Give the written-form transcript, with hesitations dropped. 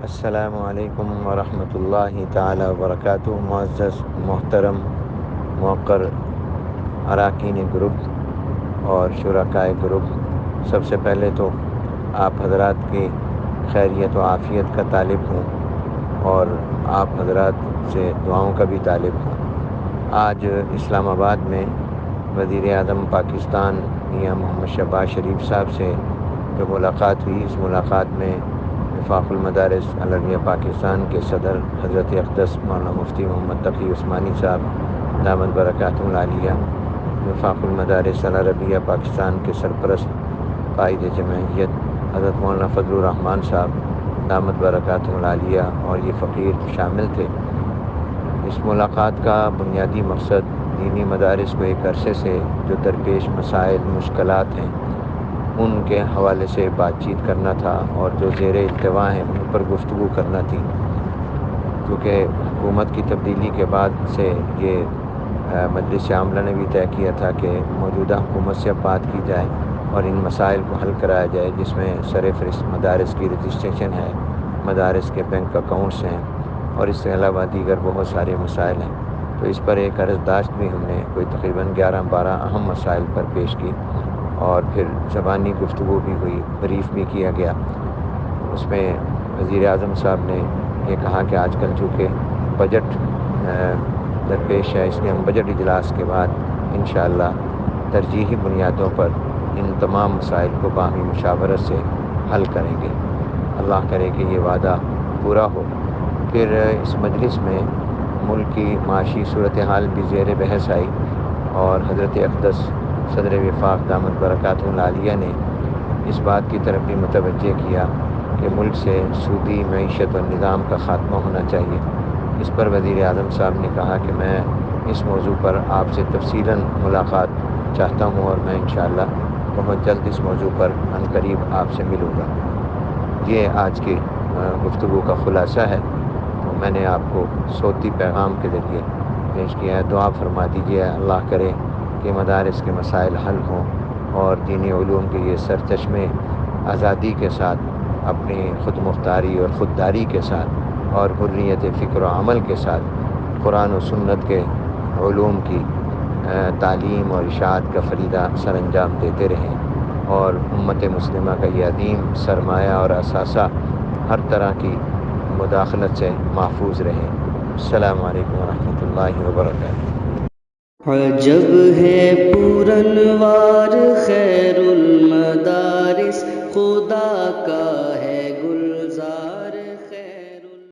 السلام علیکم ورحمۃ اللہ تعالی وبرکاتہ۔ معزز محترم موقر اراکین گروپ اور شرکائے گروپ، سب سے پہلے تو آپ حضرات کی خیریت و عافیت کا طالب ہوں اور آپ حضرات سے دعاؤں کا بھی طالب ہوں۔ آج اسلام آباد میں وزیر اعظم پاکستان میاں محمد شہباز شریف صاحب سے جو ملاقات ہوئی، اس ملاقات میں وفاق المدارس العربیہ پاکستان کے صدر حضرت اقدس مولانا مفتی محمد تقی عثمانی صاحب دامت برکاتہ العالیہ، وفاق المدارس العربیہ پاکستان کے سرپرست قائد جمعیت حضرت مولانا فضل الرحمان صاحب دامت برکاتہ العالیہ اور یہ فقیر شامل تھے۔ اس ملاقات کا بنیادی مقصد دینی مدارس کو ایک عرصے سے جو درپیش مسائل مشکلات ہیں ان کے حوالے سے بات چیت کرنا تھا اور جو زیر التواء ہیں ان پر گفتگو کرنا تھی، کیونکہ حکومت کی تبدیلی کے بعد سے یہ مجلس عاملہ نے بھی طے کیا تھا کہ موجودہ حکومت سے اب بات کی جائے اور ان مسائل کو حل کرایا جائے، جس میں سرفہرست مدارس کی رجسٹریشن ہے، مدارس کے بینک اکاؤنٹس ہیں اور اس کے علاوہ دیگر بہت سارے مسائل ہیں۔ تو اس پر ایک عرضداشت بھی ہم نے کوئی تقریباً 11-12 اہم مسائل پر پیش کی اور پھر زبانی گفتگو بھی ہوئی، بریف بھی کیا گیا۔ اس میں وزیر اعظم صاحب نے یہ کہا کہ آج کل چونکہ بجٹ درپیش ہے، اس لیے ہم بجٹ اجلاس کے بعد انشاءاللہ ترجیحی بنیادوں پر ان تمام مسائل کو باہمی مشاورت سے حل کریں گے۔ اللہ کرے کہ یہ وعدہ پورا ہو۔ پھر اس مجلس میں ملک کی معاشی صورتحال بھی زیر بحث آئی اور حضرت اقدس صدر وفاق دامت برکاتہ العالیہ نے اس بات کی طرف بھی متوجہ کیا کہ ملک سے سودی معیشت اور نظام کا خاتمہ ہونا چاہیے۔ اس پر وزیر اعظم صاحب نے کہا کہ میں اس موضوع پر آپ سے تفصیلاً ملاقات چاہتا ہوں اور میں انشاءاللہ بہت جلد اس موضوع پر عنقریب آپ سے ملوں گا۔ یہ آج کی گفتگو کا خلاصہ ہے۔ تو میں نے آپ کو صوتی پیغام کے ذریعے پیش کیا ہے۔ دعا فرما دیجیے اللہ کرے کہ مدارس کے مسائل حل ہوں اور دینی علوم کے یہ سرچشمے آزادی کے ساتھ، اپنی خود مختاری اور خودداری کے ساتھ اور حریت فکر و عمل کے ساتھ قرآن و سنت کے علوم کی تعلیم اور اشاعت کا فریضہ سر انجام دیتے رہیں اور امت مسلمہ کا یہ عظیم سرمایہ اور اثاثہ ہر طرح کی مداخلت سے محفوظ رہے۔ السلام علیکم ورحمۃ اللہ وبرکاتہ۔ عجب ہے پورنوار خیر المدارس خدا کا